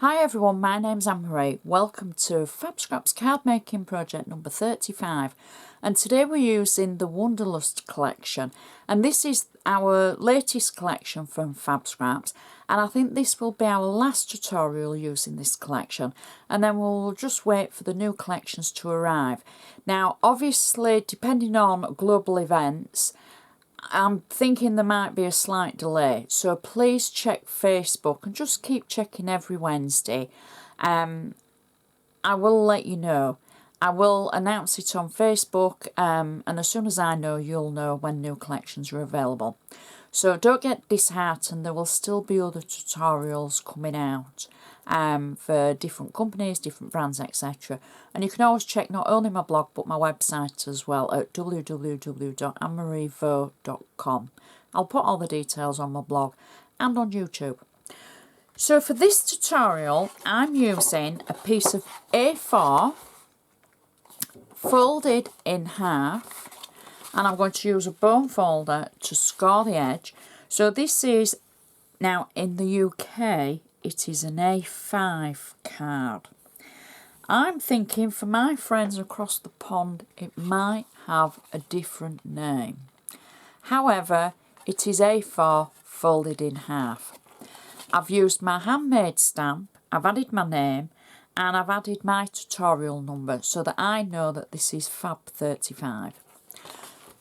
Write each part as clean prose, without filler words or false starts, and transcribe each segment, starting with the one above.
Hi everyone, my name's Anne-Marie. Welcome to FabScraps card making project number 35, and today we're using the Wanderlust collection, and this is our latest collection from FabScraps, and I think this will be our last tutorial using this collection, and then we'll just wait for the new collections to arrive. Now obviously, depending on global events, I'm thinking there might be a slight delay, so please check Facebook and just keep checking every Wednesday. I will let you know. I will announce it on Facebook, and as soon as I know, you'll know when new collections are available. So don't get disheartened, there will still be other tutorials coming out for different companies, different brands, etc. And you can always check not only my blog but my website as well at www.annemarievaux.com. I'll put all the details on my blog and on YouTube. So for this tutorial, I'm using a piece of A4 folded in half, and I'm going to use a bone folder to score the edge. So this is, now in the UK, it is an A5 card. I'm thinking for my friends across the pond, it might have a different name. However, it is A4 folded in half. I've used my handmade stamp, I've added my name, and I've added my tutorial number so that I know that this is Fab 35.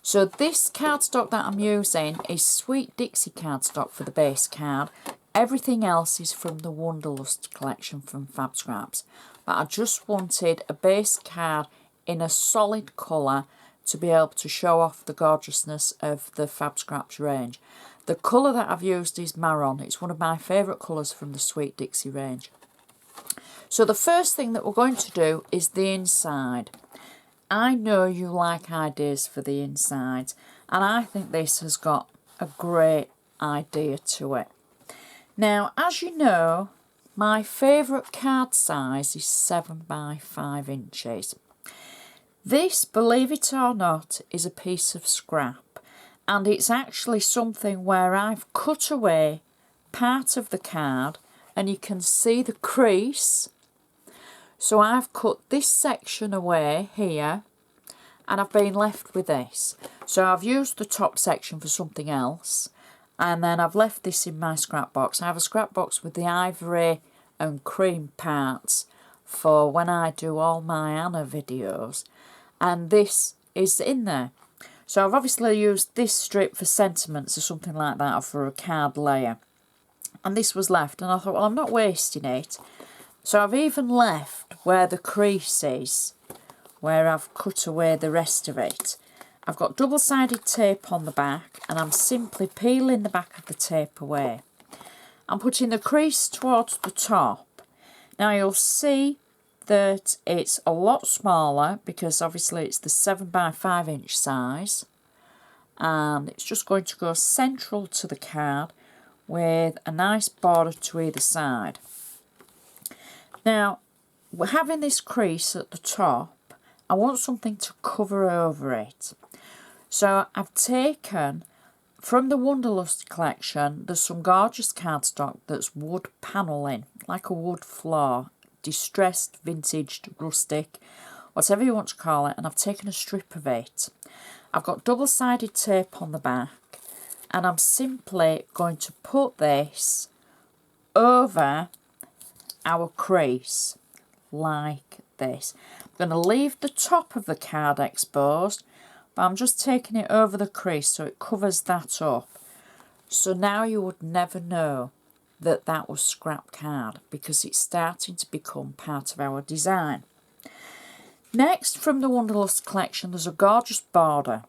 So this cardstock that I'm using is Sweet Dixie cardstock for the base card. Everything else is from the Wanderlust collection from FabScraps. But I just wanted a base card in a solid colour to be able to show off the gorgeousness of the FabScraps range. The colour that I've used is marron. It's one of my favourite colours from the Sweet Dixie range. So the first thing that we're going to do is the inside. I know you like ideas for the insides, and I think this has got a great idea to it. Now, as you know, my favourite card size is 7 by 5 inches. This, believe it or not, is a piece of scrap, and it's actually something where I've cut away part of the card, and you can see the crease. So I've cut this section away here, and I've been left with this. So I've used the top section for something else, and then I've left this in my scrap box. I have a scrap box with the ivory and cream parts for when I do all my Anna videos, and this is in there. So I've obviously used this strip for sentiments or something like that, or for a card layer, and this was left, and I thought, well, I'm not wasting it. So I've even left where the crease is, where I've cut away the rest of it. I've got double-sided tape on the back, and I'm simply peeling the back of the tape away. I'm putting the crease towards the top. Now you'll see that it's a lot smaller because obviously it's the 7 by 5 inch size, and it's just going to go central to the card with a nice border to either side. Now, we're having this crease at the top. I want something to cover over it. So I've taken, from the Wanderlust collection, there's some gorgeous cardstock that's wood panelling, like a wood floor, distressed, vintaged, rustic, whatever you want to call it, and I've taken a strip of it. I've got double-sided tape on the back, and I'm simply going to put this over our crease like this. I'm going to leave the top of the card exposed, but I'm just taking it over the crease so it covers that up. So now you would never know that that was scrap card because it's starting to become part of our design. Next, from the Wanderlust collection, there's a gorgeous border.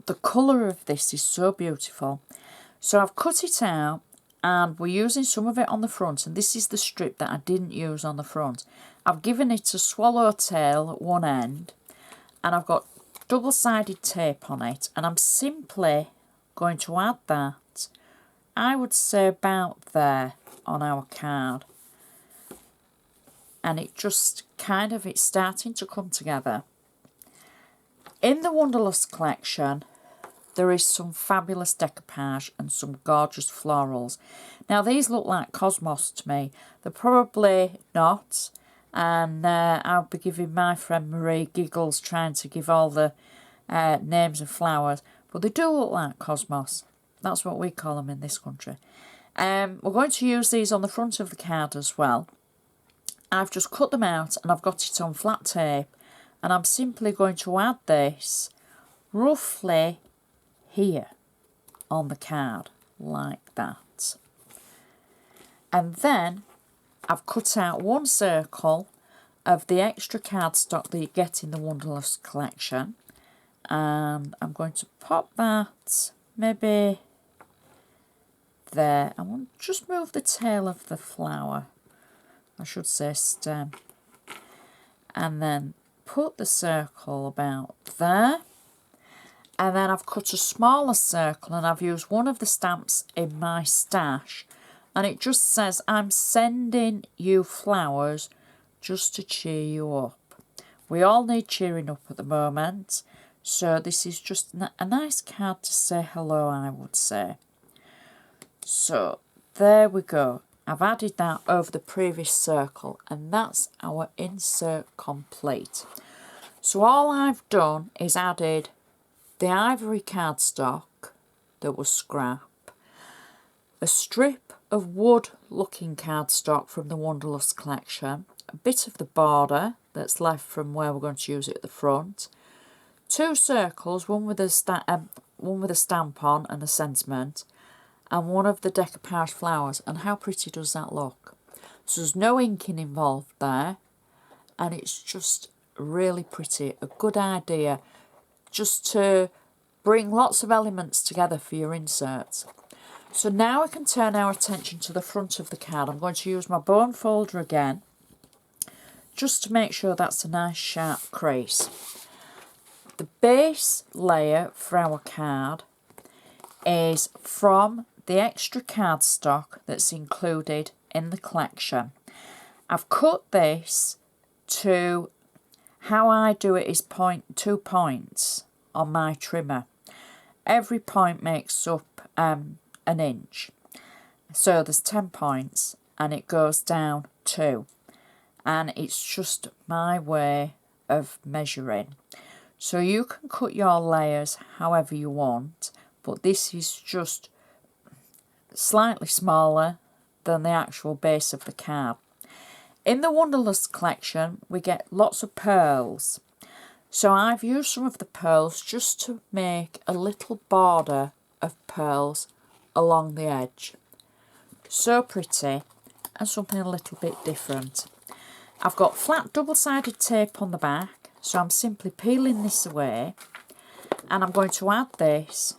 The colour of this is so beautiful. So I've cut it out, and we're using some of it on the front, and this is the strip that I didn't use on the front. I've given it a swallowtail at one end, and I've got double-sided tape on it, and I'm simply going to add that, I would say about there on our card. And it just kind of, it's starting to come together. In the Wanderlust collection, there is some fabulous decoupage and some gorgeous florals. Now these look like cosmos to me. They're probably not, and I'll be giving my friend Marie giggles trying to give all the names of flowers, but they do look like cosmos. That's what we call them in this country. We're going to use these on the front of the card as well. I've just cut them out and I've got it on flat tape, and I'm simply going to add this roughly here on the card like that. And then I've cut out one circle of the extra cardstock that you get in the Wanderlust collection, and I'm going to pop that maybe there. I want to just move the tail of the flower, I should say stem, and then put the circle about there. And then I've cut a smaller circle and I've used one of the stamps in my stash, and it just says, I'm sending you flowers just to cheer you up. We all need cheering up at the moment, so this is just a nice card to say hello, I would say. So there we go. I've added that over the previous circle, and that's our insert complete. So all I've done is added the ivory cardstock that was scrap, a strip of wood looking cardstock from the Wanderlust collection, a bit of the border that's left from where we're going to use it at the front, two circles, one with a stamp on and a sentiment, and one of the decoupage flowers. And how pretty does that look? So there's no inking involved there, and it's just really pretty. A good idea just to bring lots of elements together for your inserts. So now we can turn our attention to the front of the card. I'm going to use my bone folder again, just to make sure that's a nice sharp crease. The base layer for our card is from the extra cardstock that's included in the collection. I've cut this to, how I do it is 2 points on my trimmer. Every point makes up an inch. So there's 10 points and it goes down 2. And it's just my way of measuring. So you can cut your layers however you want, but this is just slightly smaller than the actual base of the card. In the Wanderlust collection, we get lots of pearls. So I've used some of the pearls just to make a little border of pearls along the edge. So pretty, and something a little bit different. I've got flat double-sided tape on the back, so I'm simply peeling this away, and I'm going to add this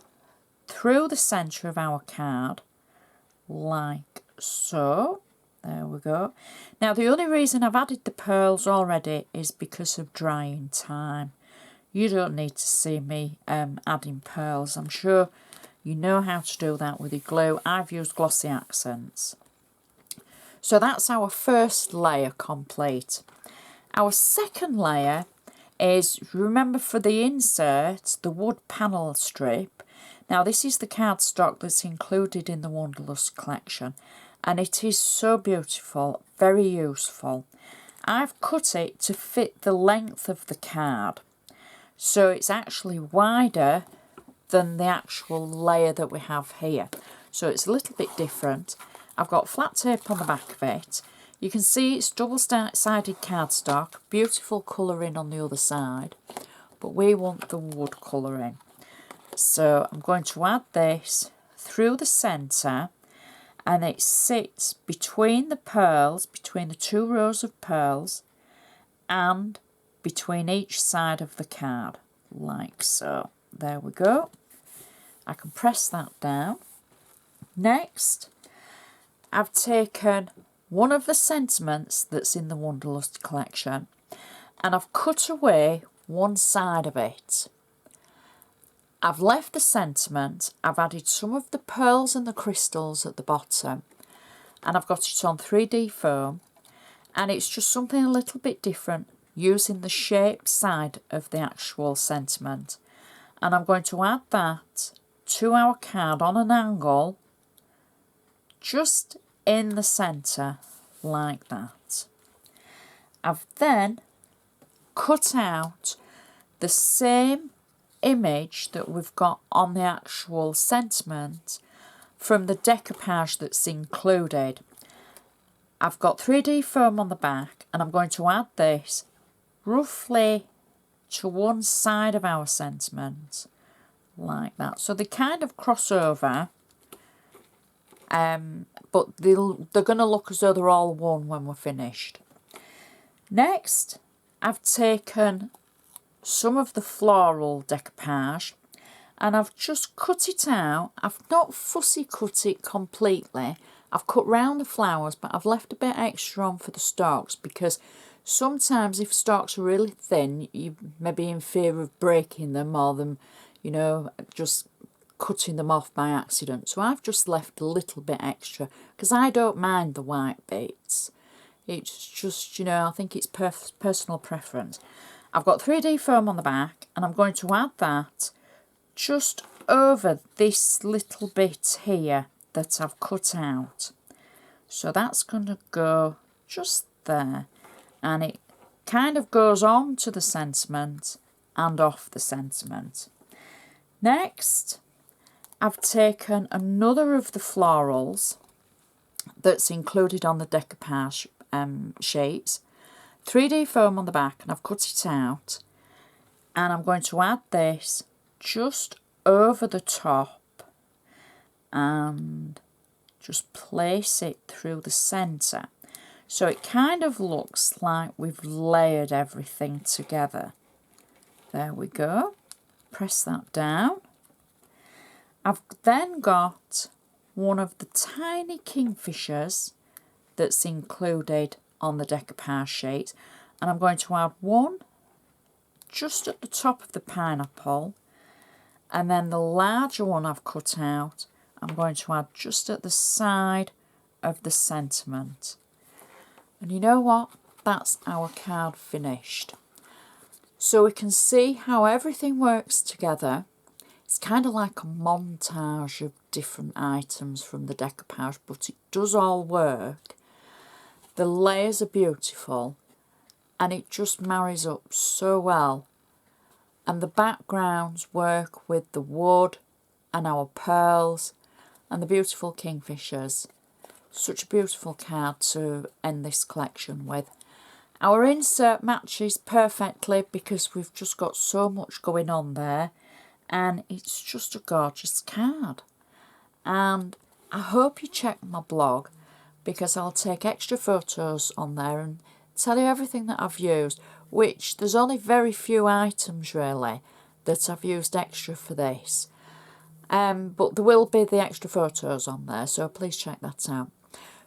through the centre of our card, like so. There we go. Now the only reason I've added the pearls already is because of drying time. You don't need to see me adding pearls. I'm sure you know how to do that with your glue. I've used glossy accents. So that's our first layer complete. Our second layer is, remember for the insert, the wood panel strip. Now this is the cardstock that's included in the Wanderlust collection, and it is so beautiful, very useful. I've cut it to fit the length of the card, so it's actually wider than the actual layer that we have here. So it's a little bit different. I've got flat tape on the back of it. You can see it's double-sided cardstock, beautiful colouring on the other side, but we want the wood colouring. So I'm going to add this through the centre, and it sits between the pearls, between the 2 rows of pearls, and between each side of the card, like so. There we go. I can press that down. Next, I've taken one of the sentiments that's in the Wanderlust collection, and I've cut away one side of it. I've left the sentiment, I've added some of the pearls and the crystals at the bottom, and I've got it on 3D foam, and it's just something a little bit different, using the shaped side of the actual sentiment. and I'm going to add that to our card on an angle, just in the centre, like that. I've then cut out the same image that we've got on the actual sentiment from the decoupage that's included. I've got 3D foam on the back, and I'm going to add this roughly to one side of our sentiment, like that. So they kind of cross over, but they're going to look as though they're all one when we're finished. Next, I've taken some of the floral decoupage and I've just cut it out. I've not fussy cut it completely. I've cut round the flowers, but I've left a bit extra on for the stalks, because sometimes if stalks are really thin, you may be in fear of breaking them or them, you know, just cutting them off by accident. So I've just left a little bit extra because I don't mind the white bits. It's just, you know, I think it's personal preference. I've got 3D foam on the back, and I'm going to add that just over this little bit here that I've cut out. So that's going to go just there, and it kind of goes on to the sentiment and off the sentiment. Next, I've taken another of the florals that's included on the decoupage sheets, 3D foam on the back, and I've cut it out, and I'm going to add this just over the top and just place it through the centre, so it kind of looks like we've layered everything together. There we go. Press that down. I've then got one of the tiny kingfishers that's included on the decoupage sheet, and I'm going to add one just at the top of the pineapple, and then the larger one I've cut out I'm going to add just at the side of the sentiment. And you know what? That's our card finished. So we can see how everything works together. It's kind of like a montage of different items from the decoupage, but it does all work. The layers are beautiful and it just marries up so well. And the backgrounds work with the wood and our pearls and the beautiful kingfishers. Such a beautiful card to end this collection with. Our insert matches perfectly because we've just got so much going on there, and it's just a gorgeous card. And I hope you check my blog, because I'll take extra photos on there and tell you everything that I've used, which there's only very few items really that I've used extra for this. But there will be the extra photos on there, so please check that out.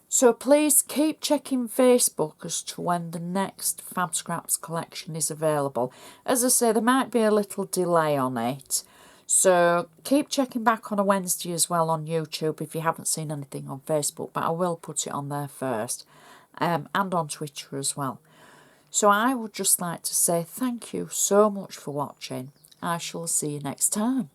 So please keep checking Facebook as to when the next FabScraps collection is available. As I say, there might be a little delay on it. So keep checking back on a Wednesday as well on YouTube if you haven't seen anything on Facebook. But I will put it on there first. And on Twitter as well. So I would just like to say thank you so much for watching. I shall see you next time.